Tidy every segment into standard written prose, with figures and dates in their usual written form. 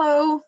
Hello.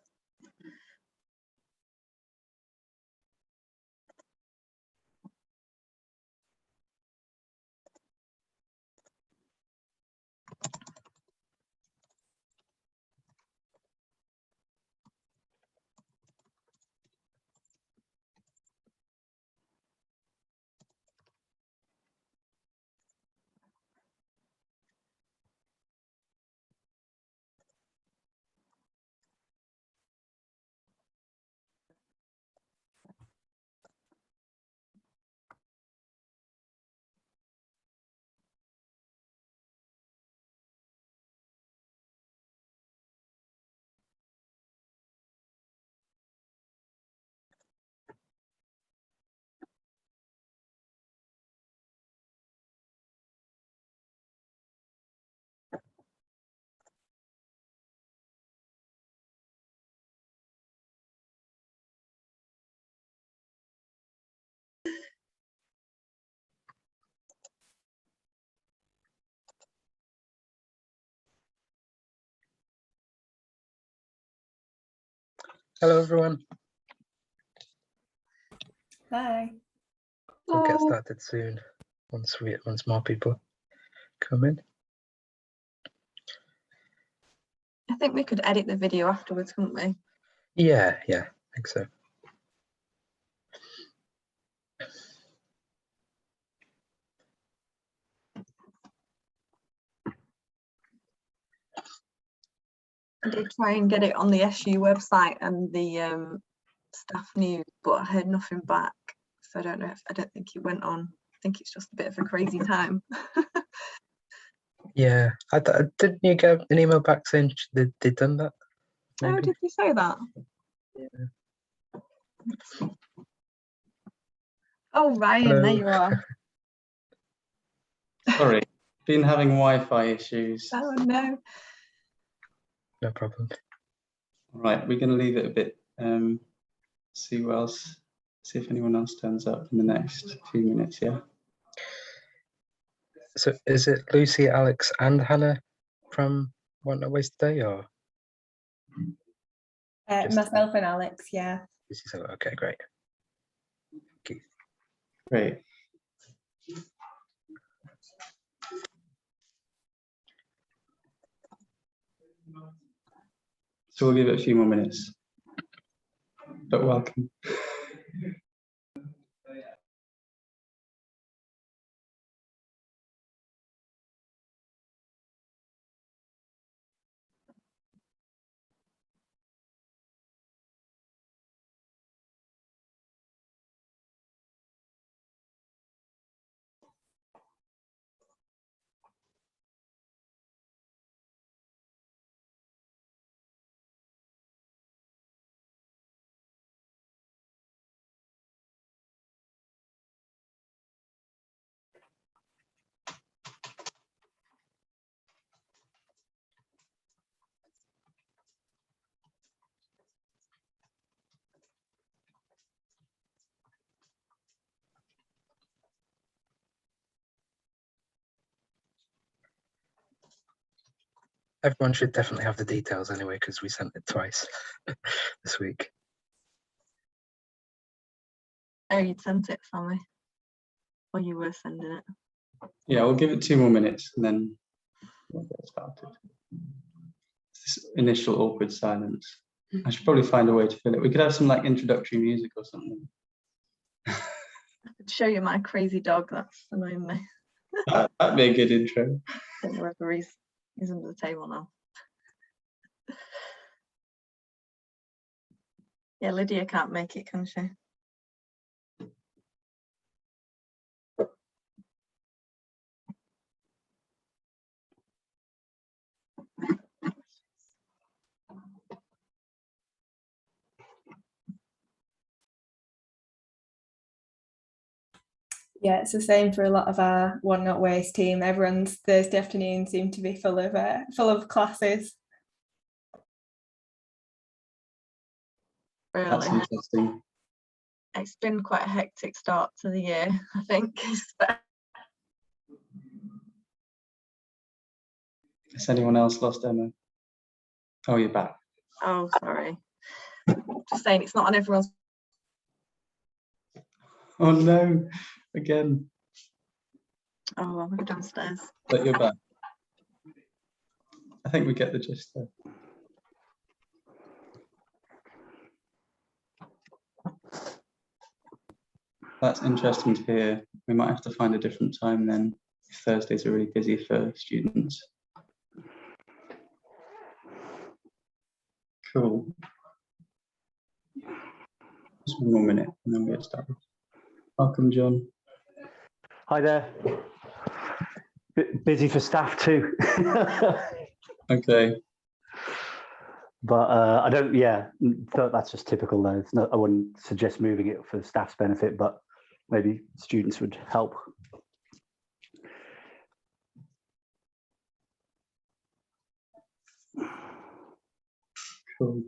Hello, everyone. Hi. We'll get Hello. started soon once more people come in. I think we could edit the video afterwards, couldn't we? Yeah, I think so. I did try and get it on the SU website and the staff news, but I heard nothing back. So I don't think it went on. I think it's just a bit of a crazy time. Yeah, didn't you get an email back saying they'd done that? Oh, Maybe? did you say that? Yeah. Oh, Ryan, Hello. there you are. Sorry, been having Wi-Fi issues. Oh, no. No problem. Right, we're going to leave it a bit. See if anyone else turns up in the next few minutes. Yeah. So is it Lucy, Alex, and Hannah from Want Not Waste Today, or just Myself and Alex, yeah. okay, great. Thank you. Great. So we'll give it a few more minutes. But welcome. Everyone should definitely have the details anyway, because we sent it twice this week. Oh, you'd sent it for me. Or you were sending it. Yeah, we'll give it 2 more minutes and then we'll get started. This initial awkward silence. I should probably find a way to fill it. We could have some like introductory music or something. I could show you my crazy dog. That's annoying me. That'd be a good intro. I don't know whether he's under the table now. Yeah, Lydia can't make it, can she? Yeah, it's the same for a lot of our Want Not Waste team. Everyone's Thursday afternoon seem to be full of classes. That's Really. interesting. It's been quite a hectic start to the year, I think. Has anyone else lost Emma? Oh, you're back. Oh, sorry. Just saying it's not on everyone's. Oh no, again. Oh, I'll go downstairs. But you're back. I think we get the gist there. That's interesting to hear. We might have to find a different time then. Thursdays are really busy for students. Cool. Just one more minute and then we'll get started. Welcome, John. Hi there. Busy for staff too. Okay. But I don't, yeah, that's just typical though. It's not, I wouldn't suggest moving it for staff's benefit, but maybe students would help. Cool.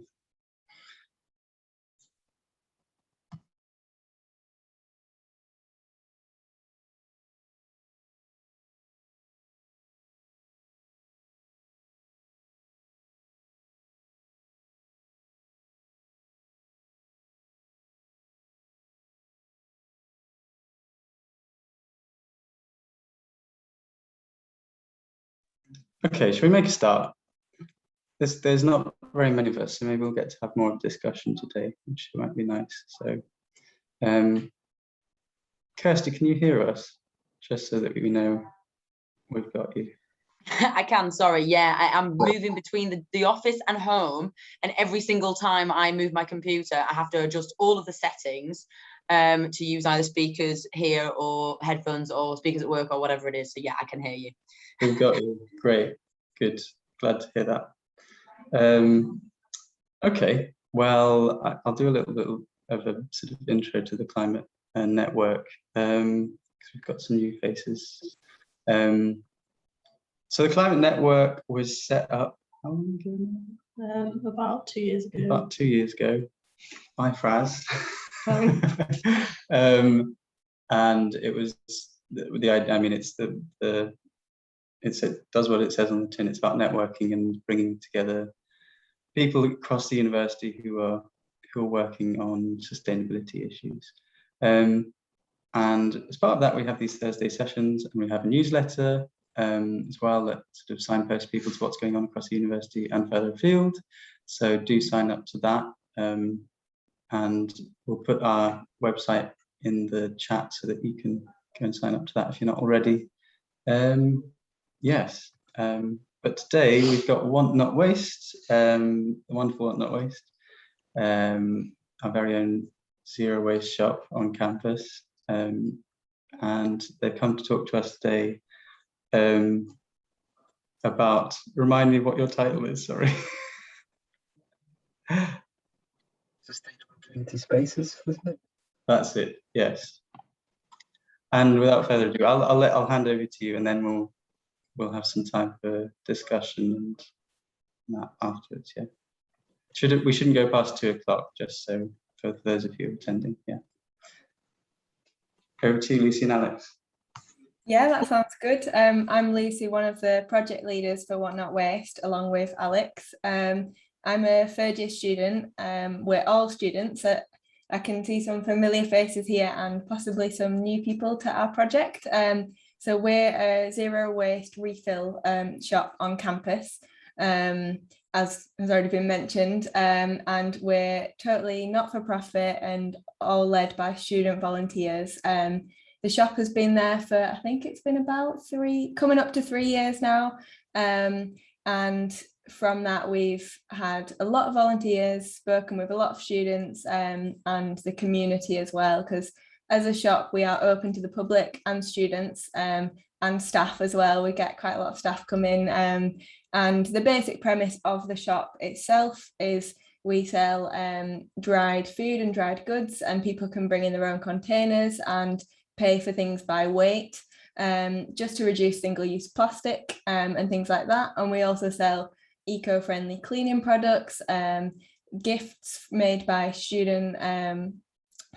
Okay, shall we make a start? There's not very many of us, so maybe we'll get to have more discussion today, which might be nice. So, Kirsty, can you hear us? Just so that we know we've got you. I can, sorry, yeah, I am moving between the office and home, and every single time I move my computer, I have to adjust all of the settings to use either speakers here or headphones or speakers at work or whatever it is. So yeah, I can hear you. We've got you. Great, good, glad to hear that. Okay, well, I'll do a little bit of a sort of intro to the climate network because we've got some new faces. So the climate network was set up how long ago now? About 2 years ago. About 2 years ago by Fraz. And it was the idea. I mean, it does what it says on the tin. It's about networking and bringing together people across the university who are working on sustainability issues. And as part of that, we have these Thursday sessions, and we have a newsletter as well that sort of signposts people to what's going on across the university and further afield. So do sign up to that, and we'll put our website in the chat so that you can go and sign up to that if you're not already. Yes, but today we've got Want Not Waste, the wonderful Want Not Waste, our very own zero waste shop on campus, and they've come to talk to us today about, remind me what your title is, sorry. Sustainable community spaces, wasn't it? That's it, yes. And without further ado, I'll hand over to you, and then we'll have some time for discussion and that afterwards. Yeah. We shouldn't go past 2 o'clock, just so for those of you attending. Yeah. Over to you, Lucy and Alex. Yeah, that sounds good. I'm Lucy, one of the project leaders for Want Not Waste, along with Alex. I'm a third year student. We're all students. I can see some familiar faces here and possibly some new people to our project. So we're a zero waste refill shop on campus, as has already been mentioned, and we're totally not-for-profit and all led by student volunteers. The shop has been there for, I think it's been about coming up to 3 years now. And from that, we've had a lot of volunteers, spoken with a lot of students and the community as well, because as a shop, we are open to the public and students and staff as well. We get quite a lot of staff come in. And the basic premise of the shop itself is we sell dried food and dried goods, and people can bring in their own containers and pay for things by weight, just to reduce single-use plastic and things like that. And we also sell eco-friendly cleaning products, gifts made by student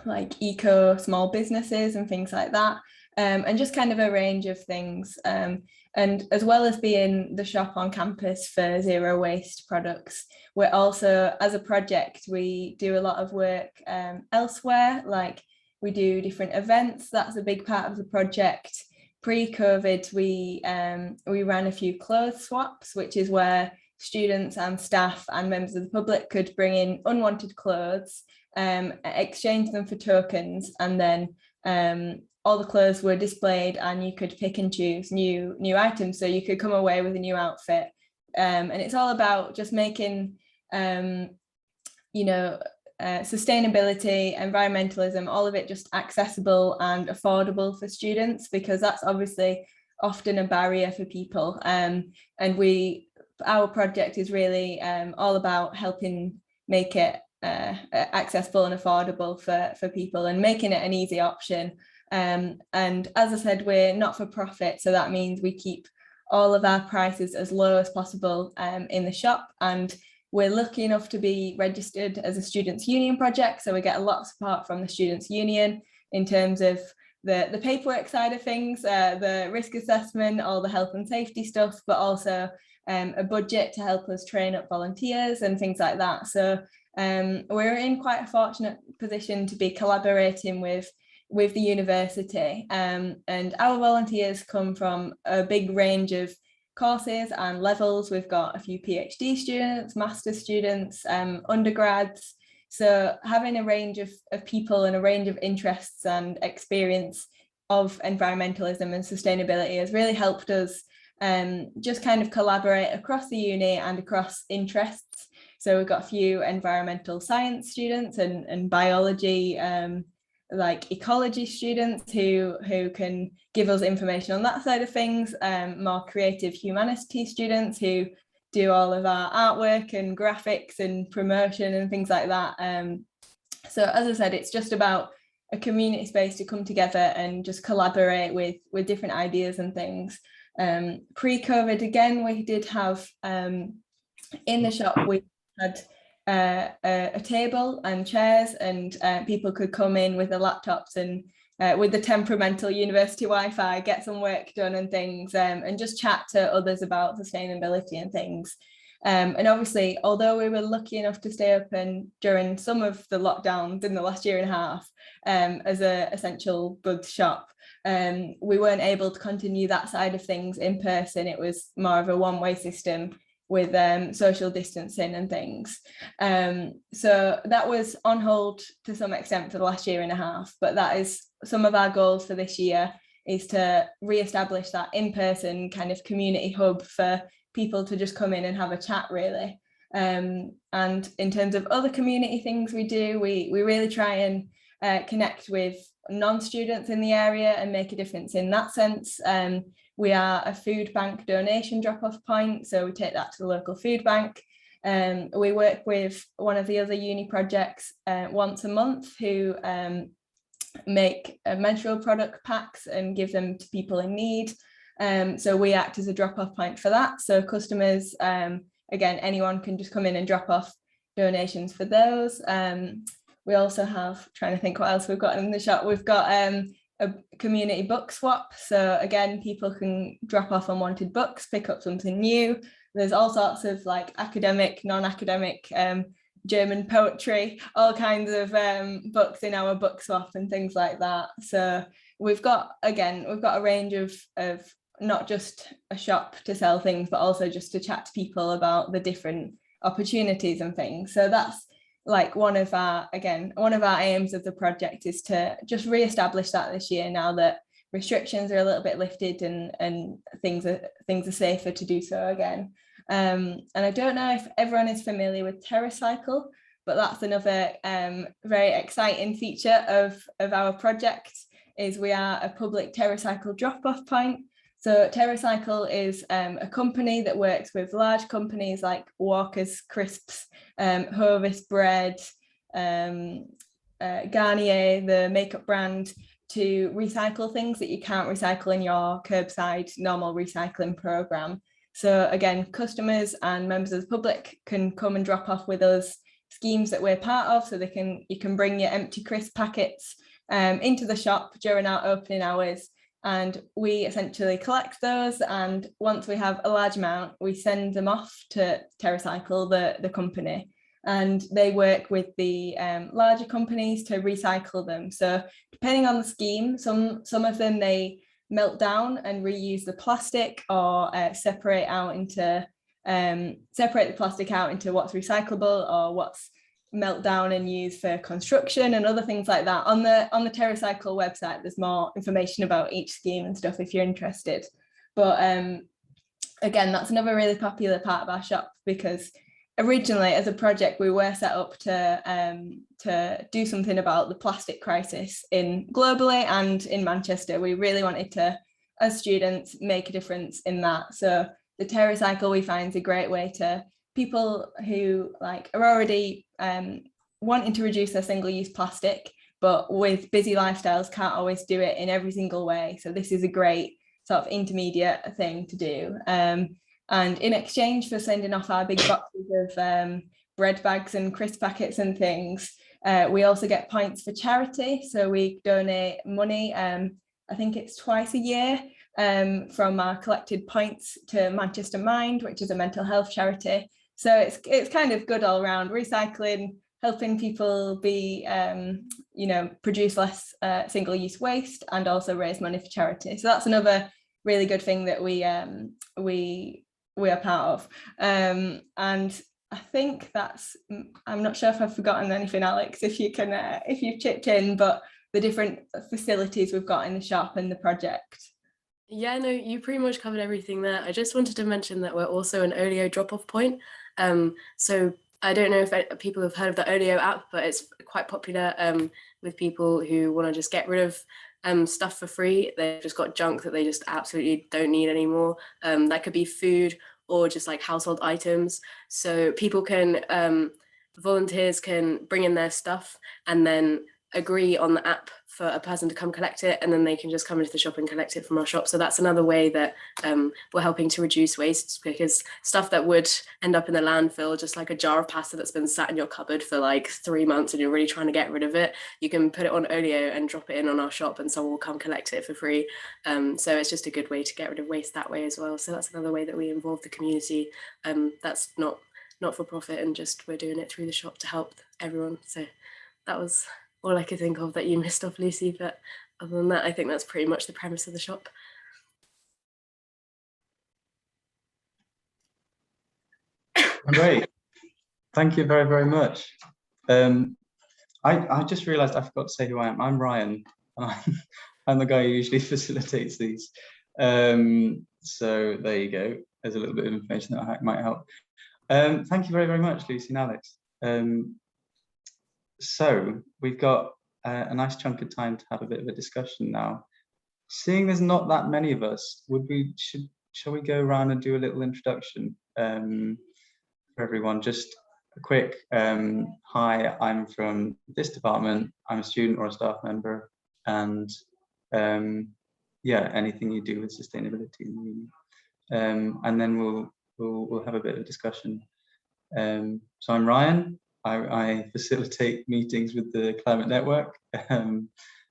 like eco small businesses and things like that, and just kind of a range of things. And as well as being the shop on campus for zero waste products, we're also, as a project, we do a lot of work elsewhere, like we do different events. That's a big part of the project. Pre-COVID, we ran a few clothes swaps, which is where students and staff and members of the public could bring in unwanted clothes, exchange them for tokens, and then all the clothes were displayed and you could pick and choose new items, so you could come away with a new outfit. And it's all about just making sustainability, environmentalism, all of it just accessible and affordable for students, because that's obviously often a barrier for people. And our project is really all about helping make it accessible and affordable for people, and making it an easy option. And as I said, we're not for profit, so that means we keep all of our prices as low as possible in the shop, and we're lucky enough to be registered as a students' union project, so we get a lot of support from the students' union in terms of the paperwork side of things, the risk assessment, all the health and safety stuff, but also a budget to help us train up volunteers and things like that. So we're in quite a fortunate position to be collaborating with the university, and our volunteers come from a big range of courses and levels. We've got a few PhD students, master's students, undergrads. So having a range of people and a range of interests and experience of environmentalism and sustainability has really helped us just kind of collaborate across the uni and across interests. So we've got a few environmental science students and biology, like ecology students who can give us information on that side of things, more creative humanities students who do all of our artwork and graphics and promotion and things like that. So as I said, it's just about a community space to come together and just collaborate with different ideas and things. Pre-COVID, again, we did have in the shop, we had a table and chairs, and people could come in with their laptops and with the temperamental university Wi-Fi, get some work done and things, and just chat to others about sustainability and things. And obviously, although we were lucky enough to stay open during some of the lockdowns in the last year and a half as an essential goods shop, we weren't able to continue that side of things in person. It was more of a one-way system with social distancing and things. So that was on hold to some extent for the last year and a half, but that is some of our goals for this year, is to re-establish that in-person kind of community hub for people to just come in and have a chat, really. And in terms of other community things we do, we really try and connect with non-students in the area and make a difference in that sense. We are a food bank donation drop-off point, so we take that to the local food bank. We work with one of the other uni projects once a month who make menstrual product packs and give them to people in need. So we act as a drop-off point for that. So customers, again, anyone can just come in and drop off donations for those. We also have, trying to think what else we've got in the shop, we've got a community book swap. So again, people can drop off unwanted books, pick up something new. There's all sorts of like academic, non-academic, German poetry, all kinds of books in our book swap and things like that. So we've got a range of not just a shop to sell things, but also just to chat to people about the different opportunities and things. So that's like one of our aims of the project, is to just re-establish that this year, now that restrictions are a little bit lifted and things are safer to do so again. And I don't know if everyone is familiar with TerraCycle, but that's another very exciting feature of our project, is we are a public TerraCycle drop-off point. So TerraCycle is a company that works with large companies like Walker's Crisps, Hovis Bread, Garnier, the makeup brand, to recycle things that you can't recycle in your curbside normal recycling program. So again, customers and members of the public can come and drop off with us schemes that we're part of, so you can bring your empty crisp packets into the shop during our opening hours, and we essentially collect those, and once we have a large amount, we send them off to TerraCycle, the company, and they work with the larger companies to recycle them. So depending on the scheme, some of them they melt down and reuse the plastic, or separate the plastic out into what's recyclable or what's melt down and used for construction and other things like that. On the TerraCycle website, there's more information about each scheme and stuff if you're interested. But again, that's another really popular part of our shop, because originally as a project we were set up to do something about the plastic crisis globally and in Manchester. We really wanted to, as students, make a difference in that. So the TerraCycle we find is a great way to people who are already wanting to reduce their single-use plastic, but with busy lifestyles can't always do it in every single way. So this is a great sort of intermediate thing to do. And in exchange for sending off our big boxes of bread bags and crisp packets and things, we also get points for charity. So we donate money, I think it's twice a year, from our collected points to Manchester Mind, which is a mental health charity. So it's kind of good all around, recycling, helping people be, produce less single-use waste, and also raise money for charity. So that's another really good thing that we are part of. And I think I'm not sure if I've forgotten anything, Alex, if you've chipped in, but the different facilities we've got in the shop and the project. Yeah, no, you pretty much covered everything there. I just wanted to mention that we're also an Olio drop-off point. So I don't know if people have heard of the Olio app, but it's quite popular with people who want to just get rid of stuff for free. They've just got junk that they just absolutely don't need anymore. That could be food or just like household items. So people volunteers can bring in their stuff and then agree on the app for a person to come collect it, and then they can just come into the shop and collect it from our shop. So that's another way that we're helping to reduce waste, because stuff that would end up in the landfill, just like a jar of pasta that's been sat in your cupboard for like 3 months and you're really trying to get rid of it, you can put it on Olio and drop it in on our shop and someone will come collect it for free. So it's just a good way to get rid of waste that way as well. So that's another way that we involve the community. That's not for profit, and just we're doing it through the shop to help everyone. So that was all I could think of that you missed off, Lucy, but other than that, I think that's pretty much the premise of the shop. Great, thank you very, very much. I just realised I forgot to say who I am. I'm Ryan, and I'm the guy who usually facilitates these. So there you go. There's a little bit of information that might help. Thank you very, very much, Lucy and Alex. So we've got a nice chunk of time to have a bit of a discussion now. Seeing there's not that many of us, shall we go around and do a little introduction for everyone? Just a quick hi, I'm from this department, I'm a student or a staff member, and yeah, anything you do with sustainability. And then we'll have a bit of discussion. So I'm Ryan. I facilitate meetings with the Climate Network, and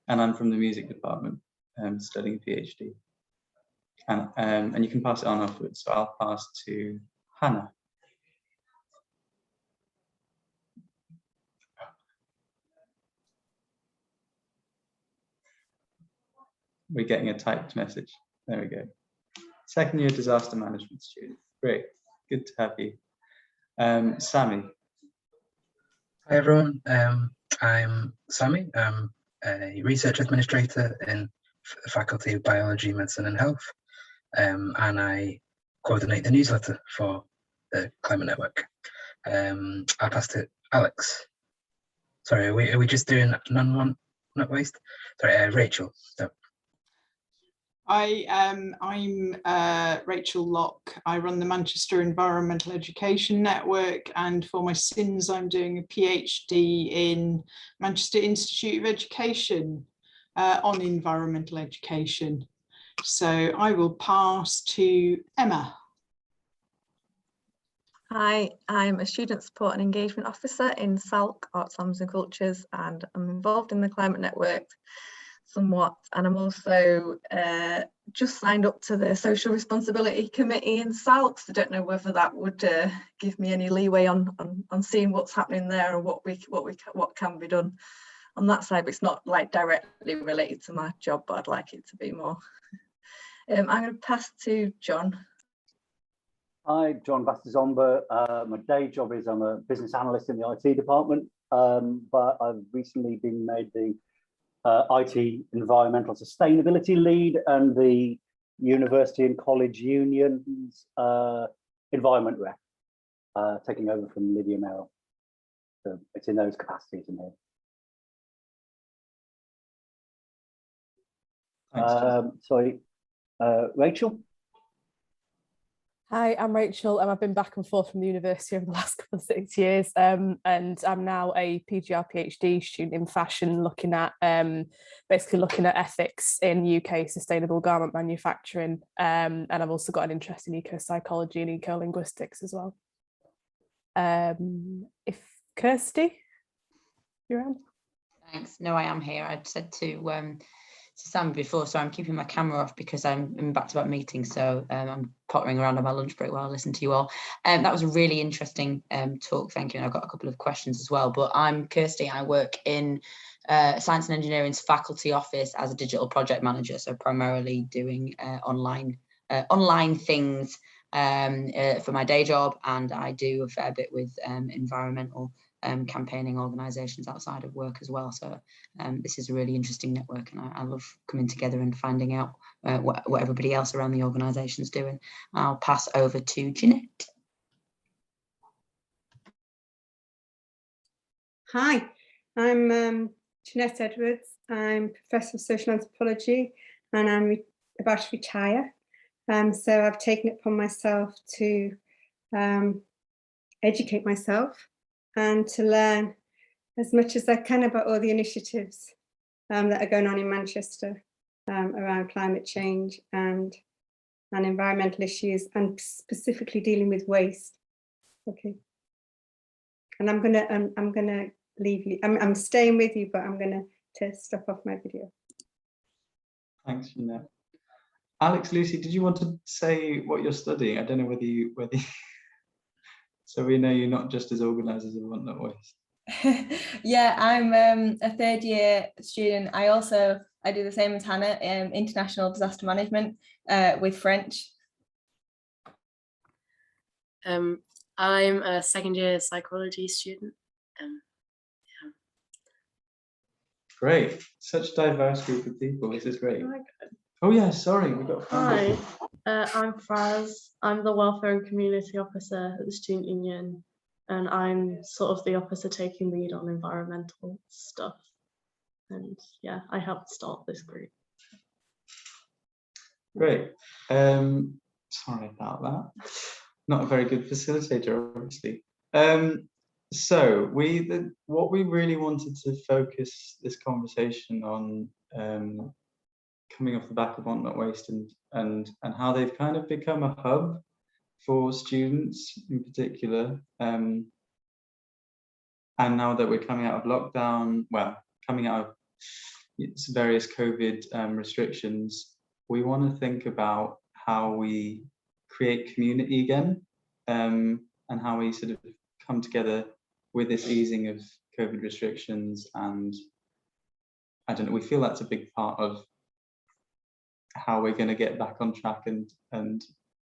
I'm from the music department, studying PhD. And you can pass it on afterwards. So I'll pass to Hannah. We're getting a typed message. There we go. Second year disaster management student. Great, good to have you. Sammy. Hi everyone, I'm Sammy. I'm a research administrator in the Faculty of Biology, Medicine and Health, and I coordinate the newsletter for the Climate Network. I'll pass to Alex. Sorry, are we just doing not waste? Sorry, Rachel. So. I'm Rachel Locke. I run the Manchester Environmental Education Network, and for my sins I'm doing a PhD in Manchester Institute of Education on environmental education. So I will pass to Emma. Hi, I'm a student support and engagement officer in SALC, Arts, Science and Cultures, and I'm involved in the Climate Network somewhat, and I'm also just signed up to the Social Responsibility Committee in Salts. I don't know whether that would give me any leeway on seeing what's happening there and what can be done on that side, but it's not like directly related to my job, but I'd like it to be more. I'm going to pass to John. Hi, John Vastazomba. My day job is I'm a business analyst in the IT department, but I've recently been made the IT environmental sustainability lead and the University and College Union's environment rep, taking over from Lydia Merrill. So it's in those capacities in here. Sorry, Rachel. Hi, I'm Rachel, and I've been back and forth from the university over the last couple of 6 years, and I'm now a PGR PhD student in fashion, looking at basically looking at ethics in UK sustainable garment manufacturing, and I've also got an interest in eco-psychology and eco-linguistics as well. If Kirsty, you're around? Thanks. No, I am here. I'd said to Sam before, so I'm keeping my camera off because I'm in back-to-back meetings, so I'm pottering around on my lunch break while I listen to you all. That was a really interesting talk, thank you, and I've got a couple of questions as well. But I'm Kirsty. I work in Science and Engineering's faculty office as a digital project manager, so primarily doing online things for my day job, and I do a fair bit with environmental campaigning organisations outside of work as well. So this is a really interesting network, and I love coming together and finding out what everybody else around the organisation is doing. I'll pass over to Jeanette. Hi, I'm Jeanette Edwards. I'm Professor of Social Anthropology, and I'm about to retire. So I've taken it upon myself to educate myself and to learn as much as I can about all the initiatives that are going on in Manchester around climate change and environmental issues, and specifically dealing with waste. Okay. And I'm gonna leave you. I'm staying with you, but I'm gonna stop off my video. Thanks, Jeanette. Alex, Lucy, did you want to say what you're studying? I don't know whether you so we know you're not just as organised as everyone that was. Yeah, I'm a third year student. I do the same as Hannah, international disaster management with French. I'm a second year psychology student. Yeah. Great, such a diverse group of people. This is great. Oh yeah, sorry, we got. Hi, I'm Fraz. I'm the Welfare and Community Officer at the Student Union, and I'm sort of the officer taking lead on environmental stuff. And yeah, I helped start this group. Great. Sorry about that. Not a very good facilitator, obviously. So what we really wanted to focus this conversation on, coming off the back of Want Not Waste and how they've kind of become a hub for students in particular. And now that we're coming out of lockdown, well, coming out of various COVID restrictions, we want to think about how we create community again, and how we sort of come together with this easing of COVID restrictions. And I don't know, we feel that's a big part of how we're going to get back on track and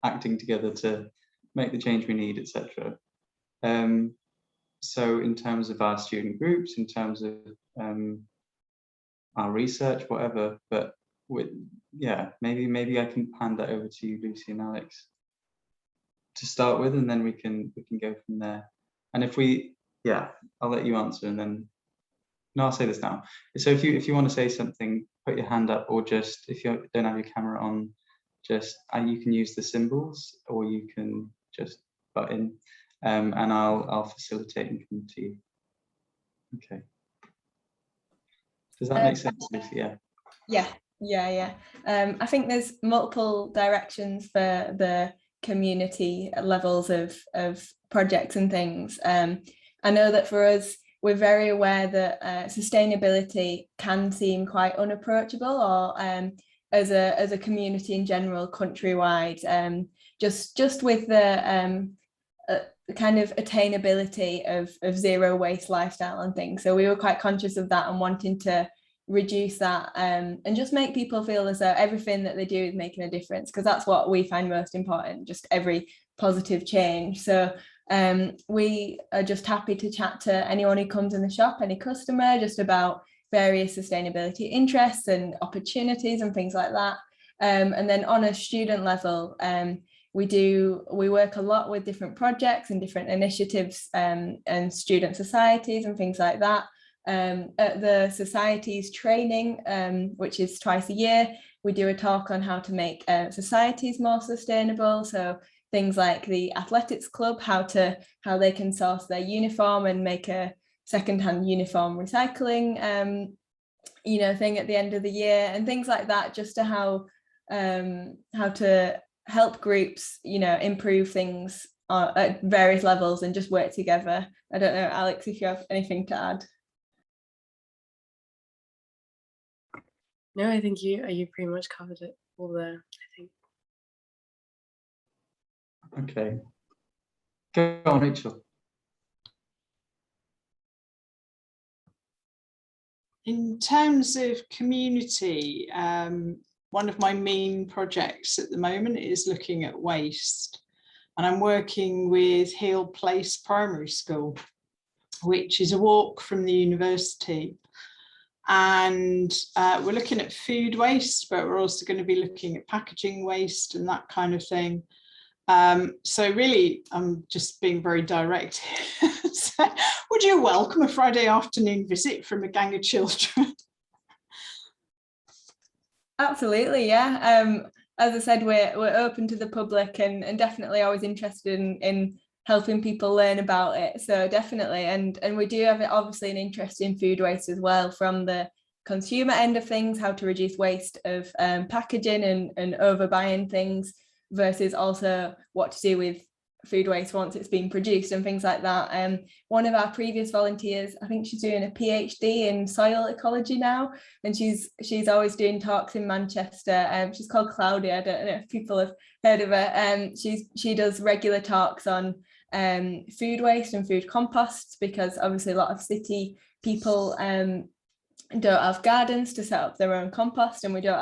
acting together to make the change we need, etc. So in terms of our student groups, in terms of our research, whatever, but yeah, maybe I can hand that over to you, Lucy and Alex, to start with, and then we can go from there. And I'll let you answer, and then I'll say this now. So if you want to say something, put your hand up, or just if you don't have your camera on, just you can use the symbols, or you can just butt in, and I'll facilitate and come to you. Okay. Does that make sense, Lucy? Yeah. I think there's multiple directions for the community levels of projects and things. I know that for us, we're very aware that sustainability can seem quite unapproachable, or as a community in general, countrywide, just with the kind of attainability of zero waste lifestyle and things. So we were quite conscious of that and wanting to reduce that, and just make people feel as though everything that they do is making a difference, because that's what we find most important, just every positive change. So we are just happy to chat to anyone who comes in the shop, any customer, just about various sustainability interests and opportunities and things like that. And then on a student level, we work a lot with different projects and different initiatives, and student societies and things like that. At the societies training, which is twice a year, we do a talk on how to make societies more sustainable. So things like the athletics club, how they can source their uniform and make a secondhand uniform recycling thing at the end of the year, and things like that, just to how to help groups improve things at various levels and just work together. I don't know, Alex, if you have anything to add. No, I think you pretty much covered it all there, I think. Okay. Go on, Rachel. In terms of community, one of my main projects at the moment is looking at waste. And I'm working with Hill Place Primary School, which is a walk from the university. And we're looking at food waste, but we're also going to be looking at packaging waste and that kind of thing. So really, I'm just being very direct. So, would you welcome a Friday afternoon visit from a gang of children? Absolutely, yeah. As I said, we're open to the public, and definitely always interested in helping people learn about it. So definitely, and we do have obviously an interest in food waste as well, from the consumer end of things, how to reduce waste of packaging and overbuying things, versus also what to do with food waste once it's been produced and things like that. One of our previous volunteers, I think she's doing a PhD in soil ecology now, and she's always doing talks in Manchester. She's called Claudia. I don't know if people have heard of her. She does regular talks on food waste and food composts, because obviously a lot of city people don't have gardens to set up their own compost, and we don't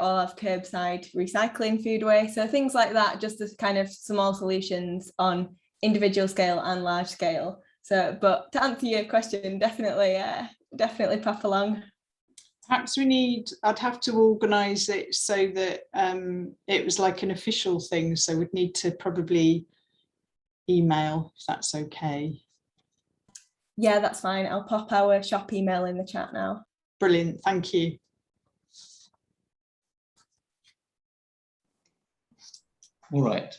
all have curbside recycling food waste. So things like that, just as kind of small solutions on individual scale and large scale. So, but to answer your question, definitely pop along. Perhaps I'd have to organise it so that it was like an official thing. So we'd need to probably email, if that's okay. Yeah, that's fine. I'll pop our shop email in the chat now. Brilliant, thank you. All right,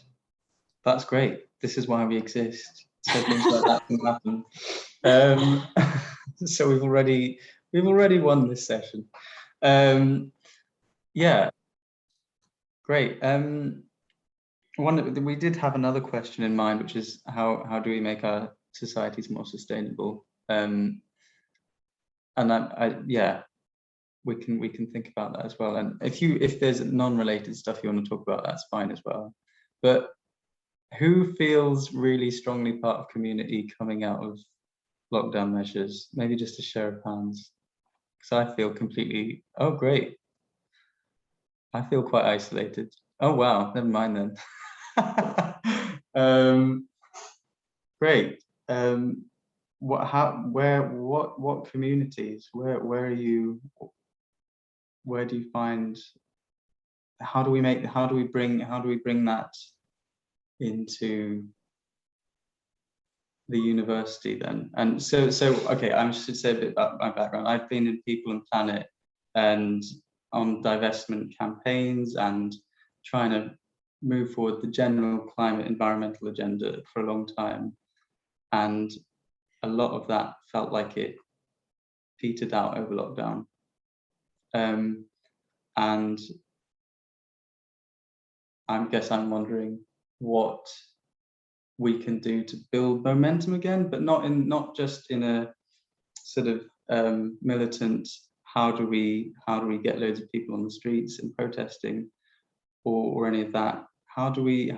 that's great. This is why we exist. So things like that can happen. So we've already won this session. Yeah, great. We did have another question in mind, which is how do we make our societies more sustainable? And yeah, we can think about that as well. And if there's non-related stuff you want to talk about, that's fine as well. But who feels really strongly part of community coming out of lockdown measures? Maybe just a show of hands, because I feel completely, oh great, I feel quite isolated. Oh wow, never mind then. Great. What communities, where are you, where do you find, how do we bring that into the university then? And so okay, I should say a bit about my background. I've been in People and Planet and on divestment campaigns and trying to move forward the general climate environmental agenda for a long time, and a lot of that felt like it petered out over lockdown. And I guess I'm wondering what we can do to build momentum again, but not just in a sort of militant, how do we get loads of people on the streets and protesting, or any of that. How do we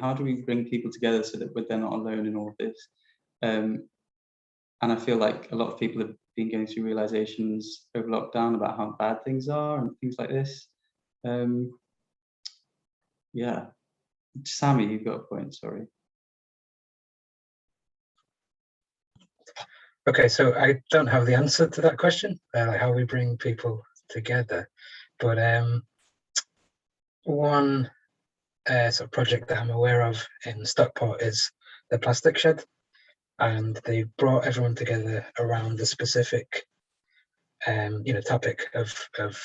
bring people together so that they're not alone in all of this? And I feel like a lot of people have been going through realizations over lockdown about how bad things are and things like this. Yeah, Sammy, you've got a point. Sorry. Okay, so I don't have the answer to that question, like how we bring people together, but one sort of project that I'm aware of in Stockport is the plastic shed, and they brought everyone together around the specific topic of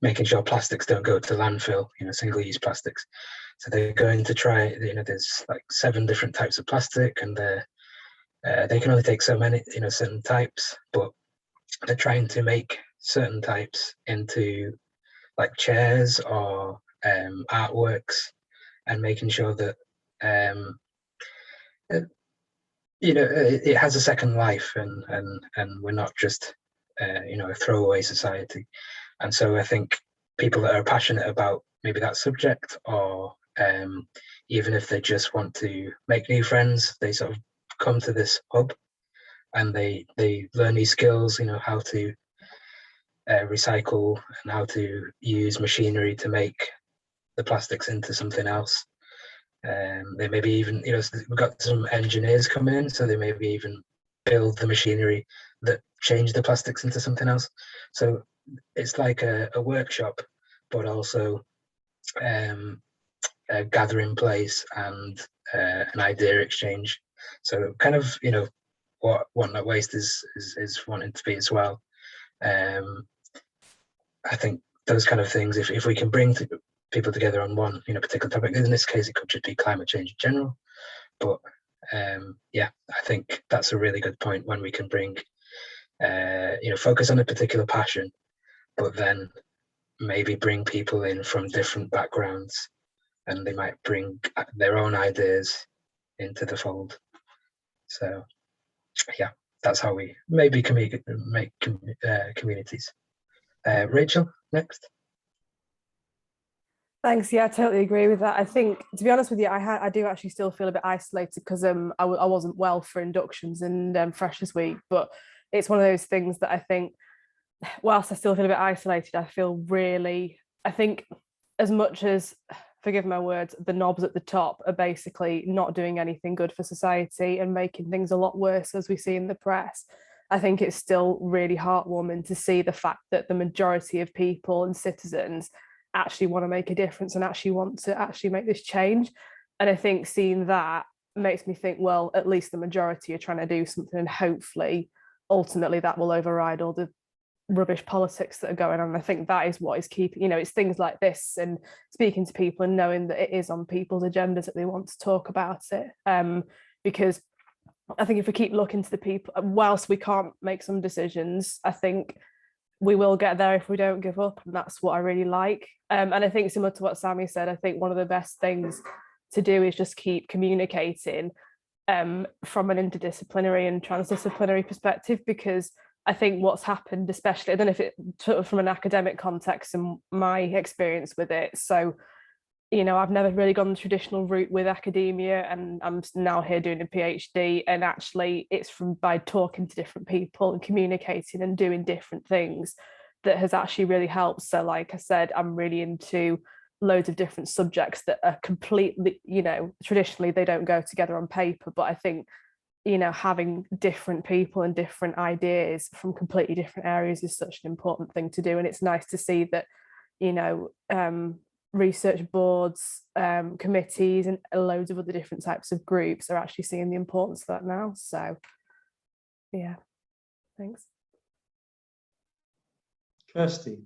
making sure plastics don't go to landfill, single-use plastics. So they're going to try, there's like 7 different types of plastic, and they can only take so many, certain types, but they're trying to make certain types into like chairs or artworks, and making sure that it has a second life, and we're not just a throwaway society. And so I think people that are passionate about maybe that subject, or even if they just want to make new friends, they sort of come to this hub and they learn these skills, how to recycle and how to use machinery to make the plastics into something else. They maybe even, we've got some engineers coming in, so they maybe even build the machinery that change the plastics into something else. So it's like a workshop, but also a gathering place and an idea exchange. So kind of, what Not Waste is wanting to be as well. I think those kind of things, if we can bring people together on one particular topic, in this case it could just be climate change in general, but yeah, I think that's a really good point, when we can bring focus on a particular passion, but then maybe bring people in from different backgrounds, and they might bring their own ideas into the fold. So yeah, that's how we maybe make communities. Rachel, next. Thanks. Yeah, I totally agree with that. I think, to be honest with you, I do actually still feel a bit isolated because I wasn't well for inductions and Freshers Week, but it's one of those things that I think, whilst I still feel a bit isolated, I think as much as, forgive my words, the knobs at the top are basically not doing anything good for society and making things a lot worse, as we see in the press, I think it's still really heartwarming to see the fact that the majority of people and citizens actually want to make a difference and actually want to actually make this change. And I think seeing that makes me think, well, at least the majority are trying to do something, and hopefully ultimately that will override all the rubbish politics that are going on. And I think that is what is keeping, it's things like this and speaking to people and knowing that it is on people's agendas, that they want to talk about it. Because I think if we keep looking to the people, whilst we can't make some decisions, I think we will get there if we don't give up, and that's what I really like. And I think, similar to what Sammy said, I think one of the best things to do is just keep communicating from an interdisciplinary and transdisciplinary perspective, because I think what's happened, especially, I don't know if it from an academic context and my experience with it, so I've never really gone the traditional route with academia, and I'm now here doing a PhD, and actually it's by talking to different people and communicating and doing different things that has actually really helped. So like I said, I'm really into loads of different subjects that are completely, traditionally they don't go together on paper, but I think having different people and different ideas from completely different areas is such an important thing to do. And it's nice to see that research boards, committees, and loads of other different types of groups are actually seeing the importance of that now. So yeah, thanks. Kirsty.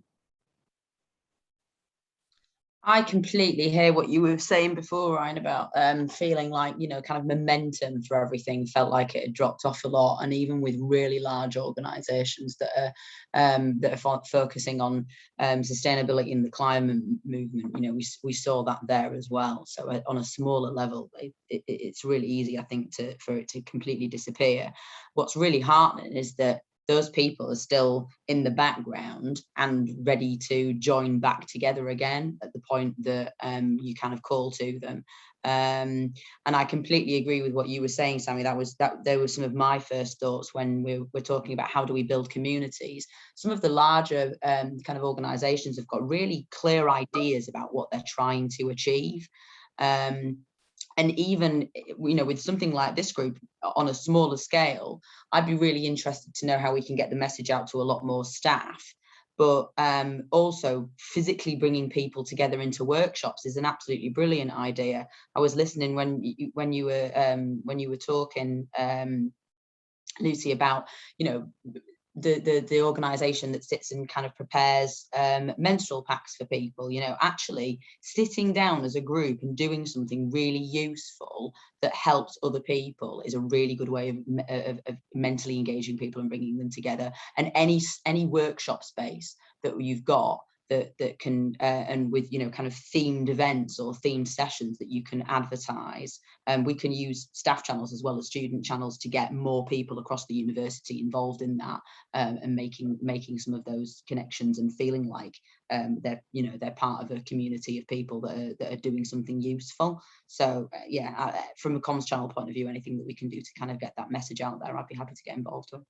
I completely hear what you were saying before, Ryan, about feeling like, you know, kind of momentum for everything felt like it had dropped off a lot. And even with really large organisations that are focusing on sustainability in the climate movement, you know, we saw that there as well. So on a smaller level, it's really easy, I think, for it to completely disappear. What's really heartening is that those people are still in the background and ready to join back together again at the point that you kind of call to them. And I completely agree with what you were saying, Sammy. There were some of my first thoughts when we were talking about how do we build communities. Some of the larger kind of organizations have got really clear ideas about what they're trying to achieve. And even, you know, with something like this group on a smaller scale, I'd be really interested to know how we can get the message out to a lot more staff. But also physically bringing people together into workshops is an absolutely brilliant idea. I was listening when you were talking, Lucy, about, you know, the organisation that sits and kind of prepares menstrual packs for people. You know, actually sitting down as a group and doing something really useful that helps other people is a really good way of mentally engaging people and bringing them together. And any workshop space that you've got that can and with, you know, kind of themed events or themed sessions that you can advertise, and we can use staff channels as well as student channels to get more people across the university involved in that, and making some of those connections and feeling like they're part of a community of people that are doing something useful. So from a comms channel point of view, anything that we can do to kind of get that message out there, I'd be happy to get involved with.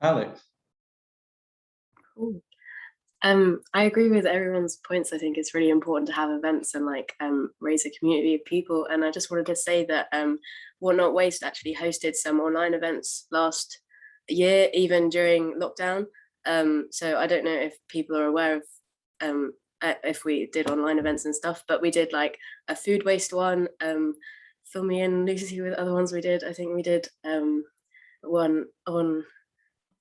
Alex? Cool. I agree with everyone's points. I think it's really important to have events and raise a community of people. And I just wanted to say that What Not Waste actually hosted some online events last year, even during lockdown. So I don't know if people are aware of if we did online events and stuff, but we did like a food waste one. Fill me in, Lucy, with other ones we did. I think we did one on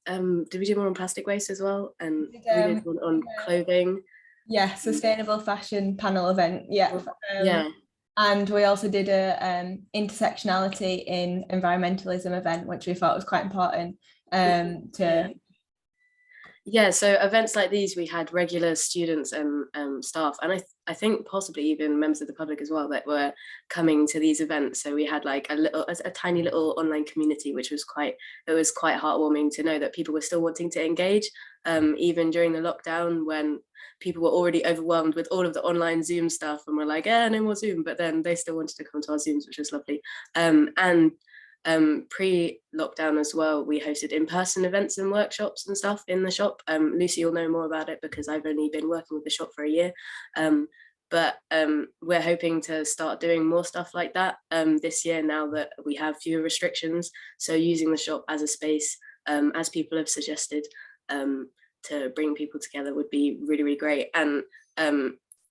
did we do one on plastic waste as well? And we did one on clothing. Yeah, sustainable fashion panel event. Yeah. Yeah. And we also did a intersectionality in environmentalism event, which we thought was quite important Yeah, so events like these, we had regular students and staff, and I think possibly even members of the public as well that were coming to these events. So we had like a tiny little online community, which was quite heartwarming to know that people were still wanting to engage, even during the lockdown when people were already overwhelmed with all of the online Zoom stuff and were like, no more Zoom, but then they still wanted to come to our Zooms, which was lovely. Pre-lockdown as well, we hosted in-person events and workshops and stuff in the shop. Lucy will know more about it because I've only been working with the shop for a year. But we're hoping to start doing more stuff like that this year now that we have fewer restrictions. So using the shop as a space, as people have suggested, to bring people together would be really, really great. And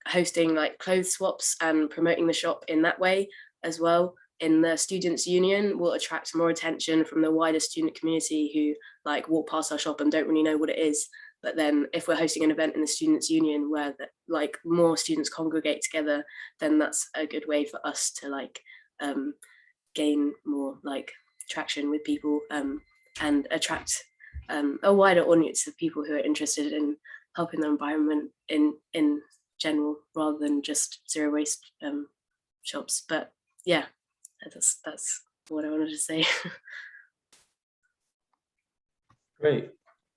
hosting like clothes swaps and promoting the shop in that way as well in the Students' Union will attract more attention from the wider student community who like walk past our shop and don't really know what it is. But then if we're hosting an event in the Students' Union where like more students congregate together, then that's a good way for us to like gain more like traction with people and attract a wider audience of people who are interested in helping the environment in general rather than just zero waste shops. But yeah, that's what I wanted to say. Great.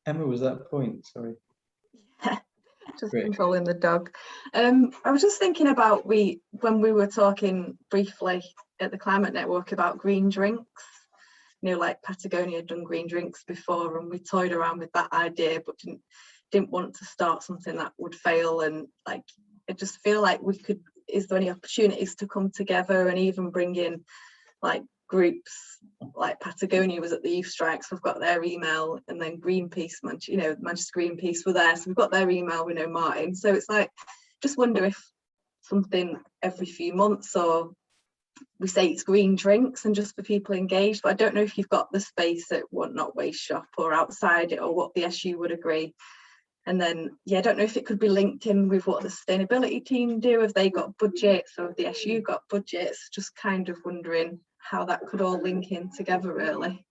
Emma, was that point? Sorry. Yeah, just controlling the dog. I was just thinking about when we were talking briefly at the Climate Network about green drinks, you know, like Patagonia had done green drinks before, and we toyed around with that idea, but didn't want to start something that would fail. And like, I just feel like is there any opportunities to come together and even bring in like groups like Patagonia was at the youth strikes, we've got their email, and then Greenpeace, Manchester Greenpeace were there, so we've got their email, we know Martin. So it's like, just wonder if something every few months, or we say it's green drinks and just for people engaged. But I don't know if you've got the space at What Not Waste shop or outside it, or what the SU would agree. And then, yeah, I don't know if it could be linked in with what the sustainability team do, if they got budgets or if the SU got budgets, just kind of wondering how that could all link in together, really.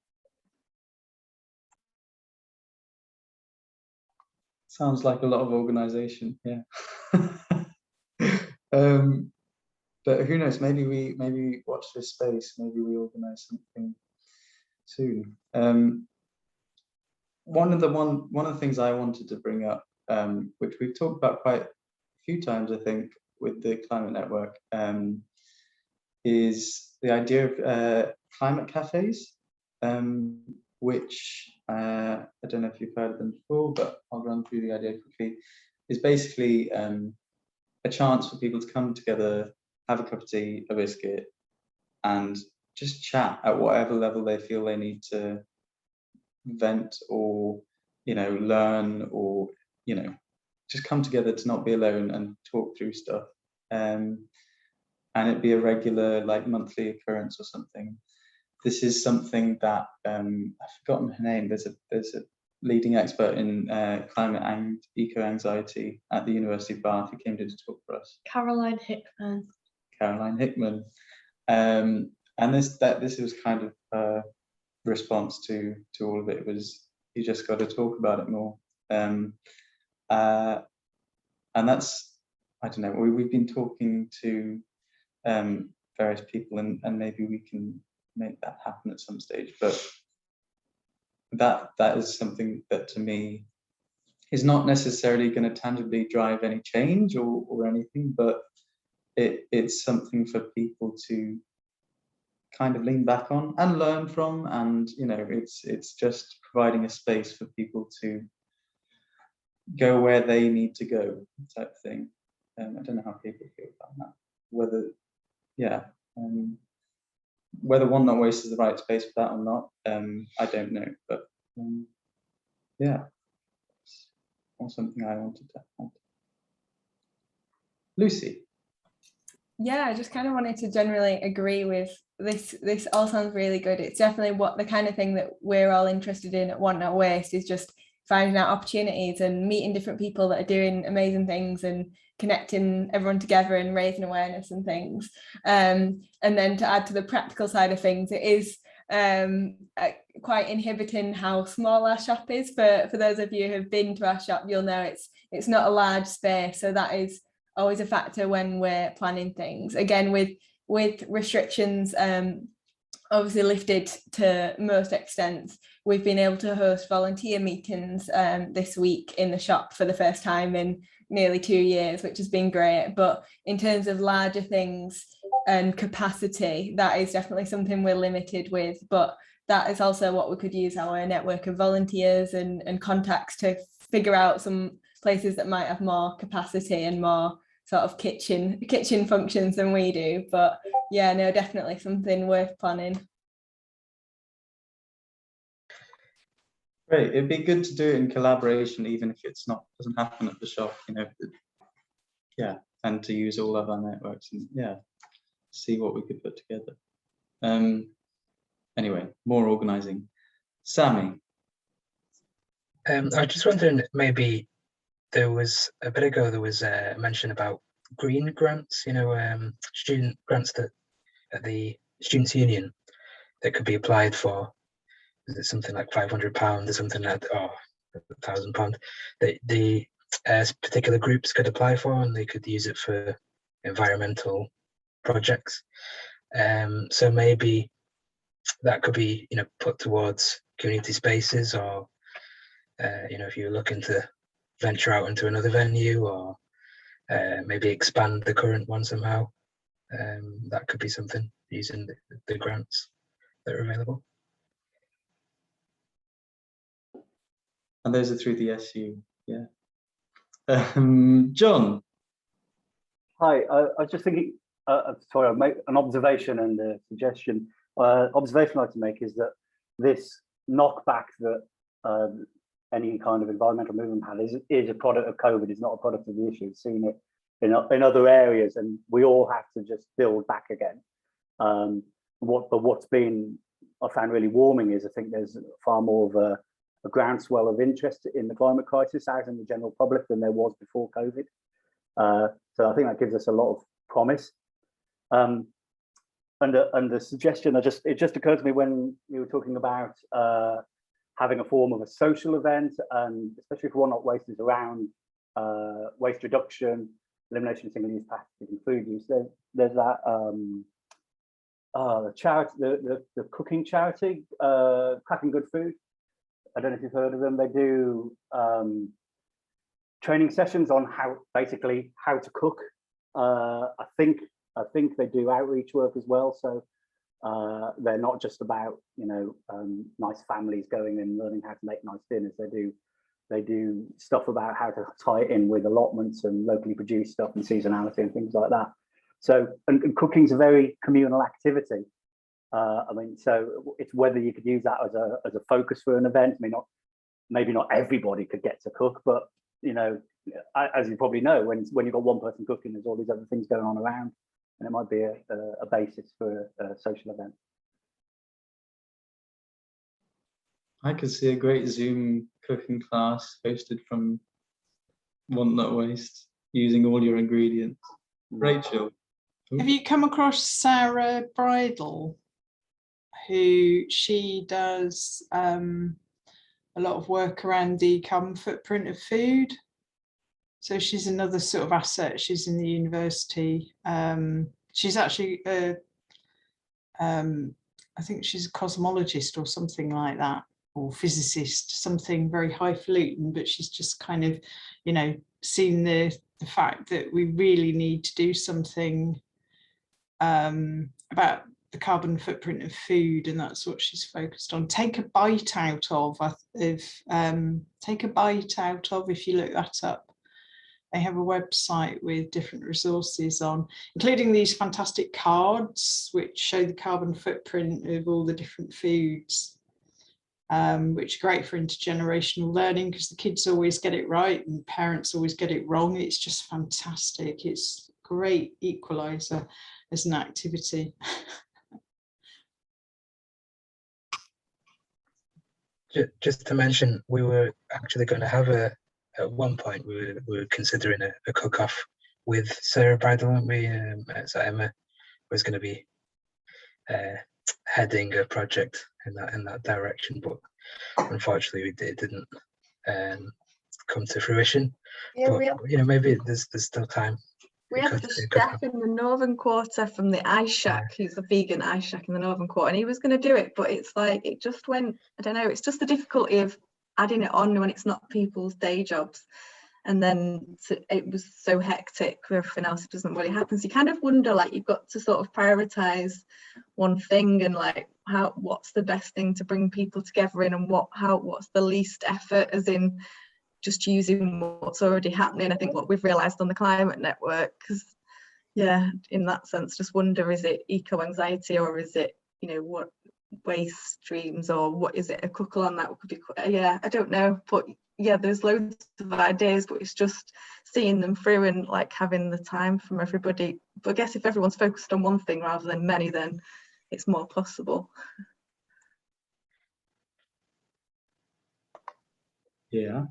Sounds like a lot of organisation, yeah. But who knows? Maybe we watch this space. Maybe we organise something soon. One of the things I wanted to bring up, which we've talked about quite a few times, I think, with the Climate Network, is the idea of climate cafes, which I don't know if you've heard of them before, but I'll run through the idea quickly. Is basically a chance for people to come together, have a cup of tea, a biscuit, and just chat at whatever level they feel they need to vent or, you know, learn, or, you know, just come together to not be alone and talk through stuff. And it'd be a regular, like, monthly occurrence or something. This is something that I've forgotten her name. There's a leading expert in climate and eco-anxiety at the University of Bath who came to talk for us. Caroline Hickman. Caroline Hickman. And this was kind of a response to all of it, was you just got to talk about it more. And that's, I don't know, we've been talking to various people, and maybe we can make that happen at some stage. But that is something that, to me, is not necessarily going to tangibly drive any change or anything, but it's something for people to kind of lean back on and learn from. And, you know, it's just providing a space for people to go where they need to go, type of thing. I don't know how people feel about that. Whether One Not Waste is the right space for that or not, I don't know. But yeah, or something I wanted to add. Lucy. Yeah, I just kind of wanted to generally agree with this. This all sounds really good. It's definitely what the kind of thing that we're all interested in at Want Not Waste, is just finding out opportunities and meeting different people that are doing amazing things and connecting everyone together and raising awareness and things. And then to add to the practical side of things, it is quite inhibiting how small our shop is. For those of you who have been to our shop, you'll know it's not a large space, so that is always a factor when we're planning things. Again, with restrictions obviously lifted to most extents, we've been able to host volunteer meetings this week in the shop for the first time in nearly 2 years, which has been great. But in terms of larger things and capacity, that is definitely something we're limited with. But that is also what we could use our network of volunteers and contacts to figure out some places that might have more capacity and more sort of kitchen functions than we do. But yeah, no, definitely something worth planning. Great, it'd be good to do it in collaboration, even if doesn't happen at the shop, you know. Yeah, and to use all of our networks and see what we could put together. Anyway, more organising. Sammy. I was just wondering, maybe there was a bit ago there was a mention about green grants, you know, student grants that at the Students' Union that could be applied for. Is it something like £500 or something like that, or £1,000 that the particular groups could apply for, and they could use it for environmental projects. So maybe that could be, you know, put towards community spaces, or you know, if you're looking to venture out into another venue, or maybe expand the current one somehow. That could be something, using the grants that are available. And those are through the SU, yeah. John. Hi, I was just thinking, sorry, I'll make an observation and a suggestion. Observation I'd like to make is that this knockback that any kind of environmental movement had is a product of COVID, it's not a product of the issue. We've seen it in other areas, and we all have to just build back again. But what's been, I found really warming, is I think there's far more of a groundswell of interest in the climate crisis out in the general public than there was before COVID. So I think that gives us a lot of promise. And the suggestion, it just occurred to me when you were talking about having a form of a social event, and especially for What Not Waste is around waste reduction, elimination of single-use plastic and food use. There's that the charity, the cooking charity, Cracking Good Food. I don't know if you've heard of them. They do training sessions on how to cook. I think they do outreach work as well. So they're not just about nice families going and learning how to make nice dinners. They do stuff about how to tie it in with allotments and locally produced stuff and seasonality and things like that. So and cooking's a very communal activity. I mean, so it's whether you could use that as a focus for an event. I mean, maybe not everybody could get to cook, but as you probably know, when you've got one person cooking, there's all these other things going on around, and it might be a basis for a social event. I could see a great Zoom cooking class hosted from Want Not Waste, using all your ingredients. Rachel. Have you come across Sarah Bridle? She does a lot of work around the carbon footprint of food. So she's another sort of asset. She's in the university. She's actually, I think she's a cosmologist or something like that, or physicist, something very highfalutin, but she's just kind of, seen the fact that we really need to do something about the carbon footprint of food, and that's what she's focused on. Take a Bite Out of, if you look that up. They have a website with different resources on, including these fantastic cards which show the carbon footprint of all the different foods, which are great for intergenerational learning because the kids always get it right and parents always get it wrong. It's just fantastic. It's a great equalizer as an activity. Just to mention, we were actually going to have at one point we were considering a cook-off with Sarah Bridle, weren't we? So Emma was going to be heading a project in that direction, but unfortunately it didn't come to fruition. Yeah, but maybe there's still time. We have the chef in the Northern Quarter from the Ice Shack, who's a vegan Ice Shack in the Northern Quarter, and he was going to do it, but it's like, it just went, I don't know, it's just the difficulty of adding it on when it's not people's day jobs. And then it was so hectic with everything else, it doesn't really happen. So you kind of wonder, like, you've got to sort of prioritize one thing and like, what's the best thing to bring people together in, and what's the least effort, as in just using what's already happening. I think what we've realized on the Climate Network, because yeah, in that sense, just wonder, is it eco-anxiety, or is it, what waste streams, or what is it, a cookle on that could be, yeah, I don't know, but yeah, there's loads of ideas, but it's just seeing them through and like having the time from everybody. But I guess if everyone's focused on one thing rather than many, then it's more possible. Yeah.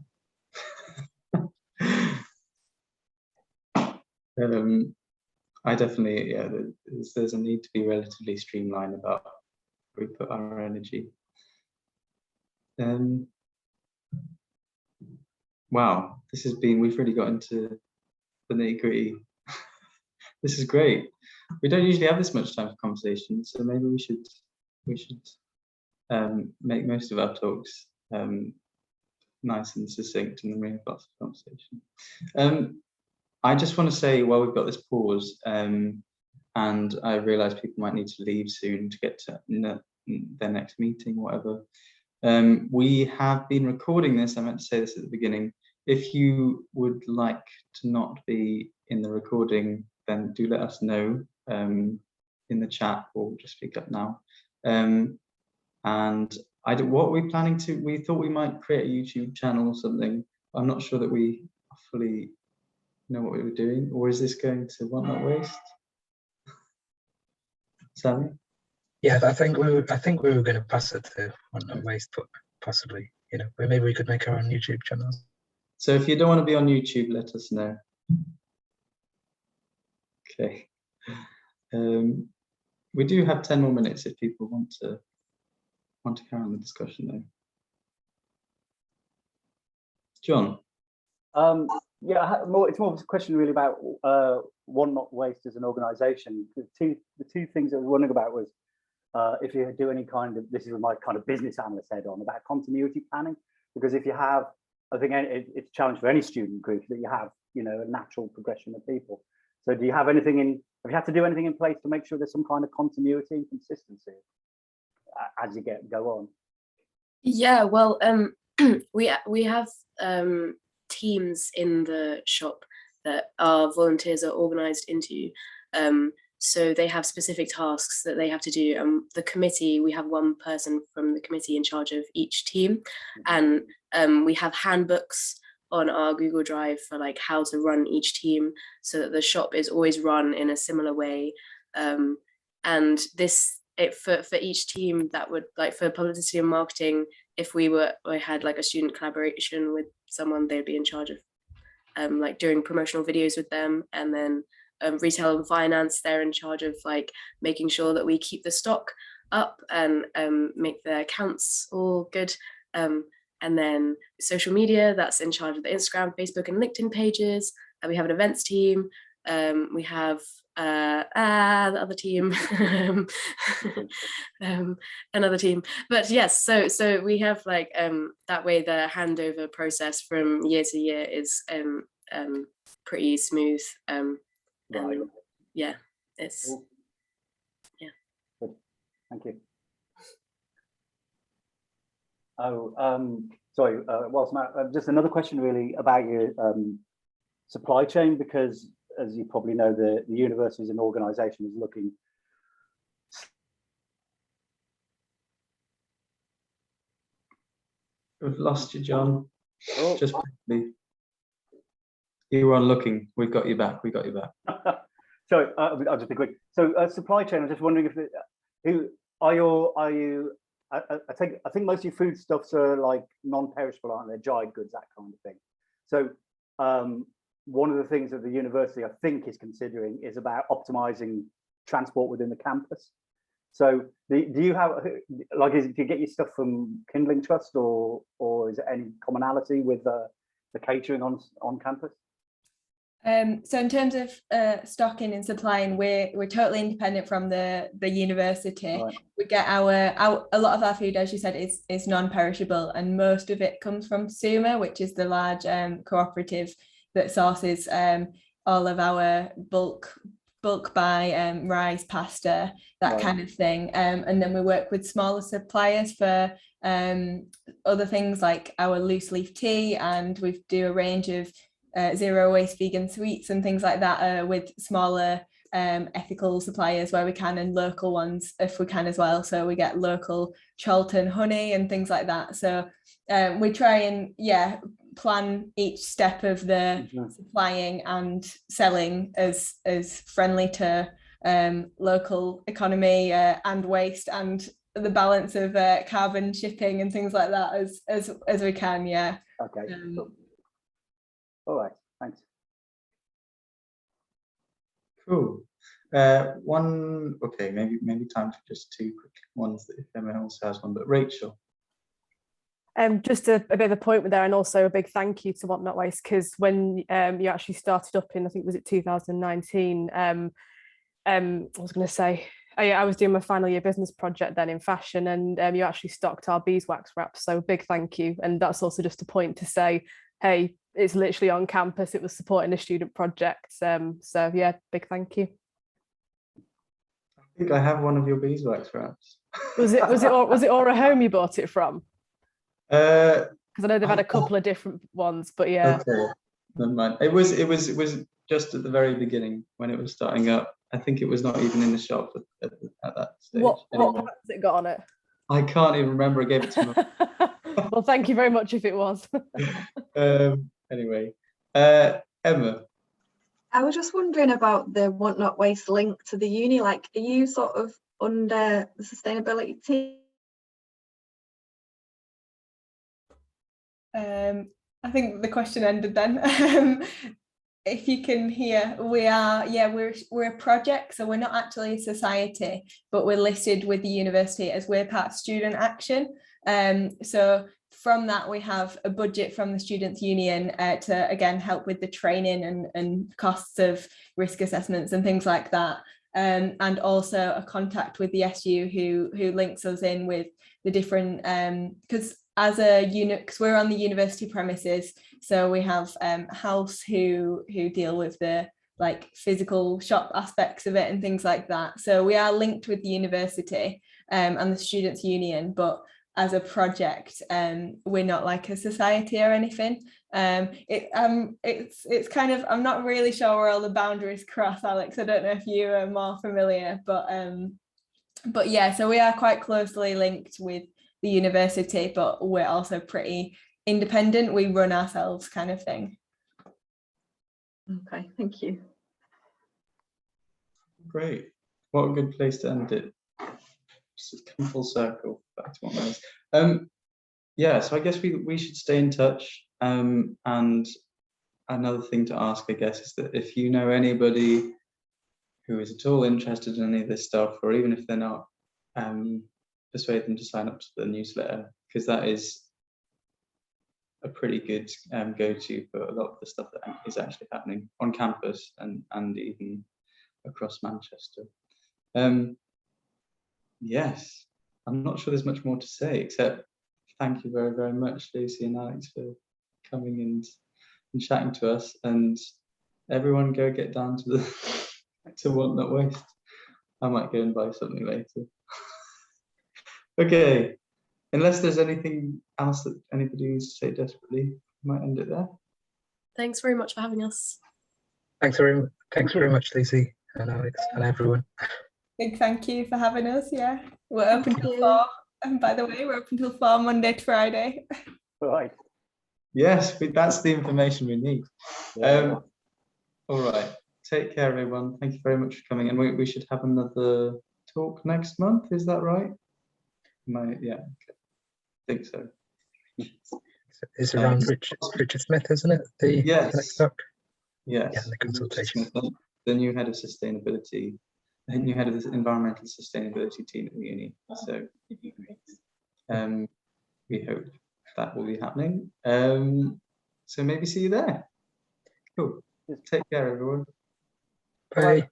I definitely, yeah, there's a need to be relatively streamlined about where we put our energy. Wow, we've really got into the nitty-gritty. This is great. We don't usually have this much time for conversation, so maybe we should make most of our talks nice and succinct, and then we have lots of conversation. I just want to say, while we've got this pause, and I realise people might need to leave soon to get to their next meeting, whatever. We have been recording this. I meant to say this at the beginning. If you would like to not be in the recording, then do let us know in the chat, or just speak up now. And what we're planning to, we thought we might create a YouTube channel or something. I'm not sure that we fully know what we were doing, or is this going to Want Not Waste? Sammy? Yeah, I think we were going to pass it to Want Not Waste, but possibly you know, maybe we could make our own YouTube channels. So if you don't want to be on YouTube, let us know. Okay. We do have 10 more minutes if people want to carry on the discussion though. John. Yeah, it's more of a question really about One Not Waste as an organisation. The two things I was wondering about was if you do any kind of, this is my kind of business analyst head on, about continuity planning, because if you have, I think it's a challenge for any student group that you have, you know, a natural progression of people. So do you have anything in, have you had to do anything in place to make sure there's some kind of continuity and consistency as you go on? Yeah, well, we have teams in the shop that our volunteers are organised into. So they have specific tasks that they have to do. The committee, we have one person from the committee in charge of each team, and we have handbooks on our Google Drive for like how to run each team, so that the shop is always run in a similar way. And this, for each team, that would, like, for publicity and marketing, if we had like a student collaboration with someone, they'd be in charge of like doing promotional videos with them. And then retail and finance, they're in charge of like making sure that we keep the stock up and make the accounts all good. And then social media, that's in charge of the Instagram, Facebook and LinkedIn pages. And we have an events team. We have the other team, another team. But yes, so we have like that way the handover process from year to year is pretty smooth. Right. Yeah, it's cool. Yeah. Good. Thank you. Oh, sorry. Just another question really about your supply chain, because as you probably know, the university as an organisation is looking. We've lost you, John. Oh. Just briefly. You were on looking. We've got you back. We got you back. Sorry, I'll just be quick. So supply chain. I'm just wondering if who are you? I think most of your foodstuffs are like non-perishable, aren't they? Dried goods, that kind of thing. So one of the things that the university, I think, is considering is about optimizing transport within the campus. So do you have, like, do you get your stuff from Kindling Trust, or is there any commonality with the catering on campus? So in terms of stocking and supplying, we're totally independent from the university. Right. We get a lot of our food, as you said, is non-perishable, and most of it comes from Suma, which is the large cooperative that sources all of our bulk buy rice, pasta, that Right. kind of thing. And then we work with smaller suppliers for other things like our loose leaf tea, and we do a range of zero waste vegan sweets and things like that with smaller ethical suppliers where we can, and local ones if we can as well. So we get local Charlton honey and things like that. So we try and plan each step of the supplying and selling as friendly to local economy and waste, and the balance of carbon shipping and things like that as we can. Yeah. Okay. Cool. All right. Thanks. Cool. Okay, maybe time for just two quick ones if anyone else has one. But Rachel. Just a bit of a point there, and also a big thank you to What Not Waste, because when you actually started up in, I think, was it 2019? I was going to say, I was doing my final year business project then in fashion, and you actually stocked our beeswax wraps. So big thank you. And that's also just a point to say, hey, it's literally on campus. It was supporting a student project. So yeah, big thank you. I think I have one of your beeswax wraps. Was it Aura Home you bought it from? Because I know they've had a couple of different ones, but yeah. Okay, never mind. It was just at the very beginning when it was starting up. I think it was not even in the shop at that stage. What has it got on it? I can't even remember. I gave it to my... Well, thank you very much if it was. Anyway, Emma. I was just wondering about the Want Not Waste link to the uni. Like, are you sort of under the sustainability team? I think the question ended then. If you can hear, we're a project, so we're not actually a society, but we're listed with the university as we're part of Student Action. So from that, we have a budget from the Students' Union to again help with the training and costs of risk assessments and things like that. And also a contact with the SU who links us in with the different, because as a unit, because we're on the university premises, so we have house who deal with the like physical shop aspects of it and things like that. So we are linked with the university and the Students' Union, but as a project, we're not like a society or anything. It's kind of, I'm not really sure where all the boundaries cross, Alex. I don't know if you are more familiar, but yeah, so we are quite closely linked with the university, but we're also pretty independent. We run ourselves, kind of thing. Okay, thank you. Great. What a good place to end it. Just come full circle back to what matters. Yeah, so I guess we should stay in touch. And another thing to ask, I guess, is that if you know anybody who is at all interested in any of this stuff, or even if they're not, persuade them to sign up to the newsletter, because that is a pretty good go-to for a lot of the stuff that is actually happening on campus and even across Manchester. Yes, I'm not sure there's much more to say, except thank you very, very much, Lucy and Alex, for coming and chatting to us. And everyone go get down to to Want Not Waste. I might go and buy something later. Okay, unless there's anything else that anybody needs to say desperately, we might end it there. Thanks very much for having us. Thanks very much, Lucy and Alex and everyone. Big thank you for having us. Yeah, we're open till 4. And by the way, we're open till 4 Monday to Friday. Right. Yes, that's the information we need. Yeah. All right. Take care, everyone. Thank you very much for coming. And we should have another talk next month. Is that right? Yeah. Okay. I think so. It's around Richard Smith, isn't it? The next talk. Yes. Yeah, the consultation. The new head of sustainability. The new head of the environmental sustainability team at the uni. So we hope that will be happening. So maybe see you there. Cool. Take care, everyone. Bye.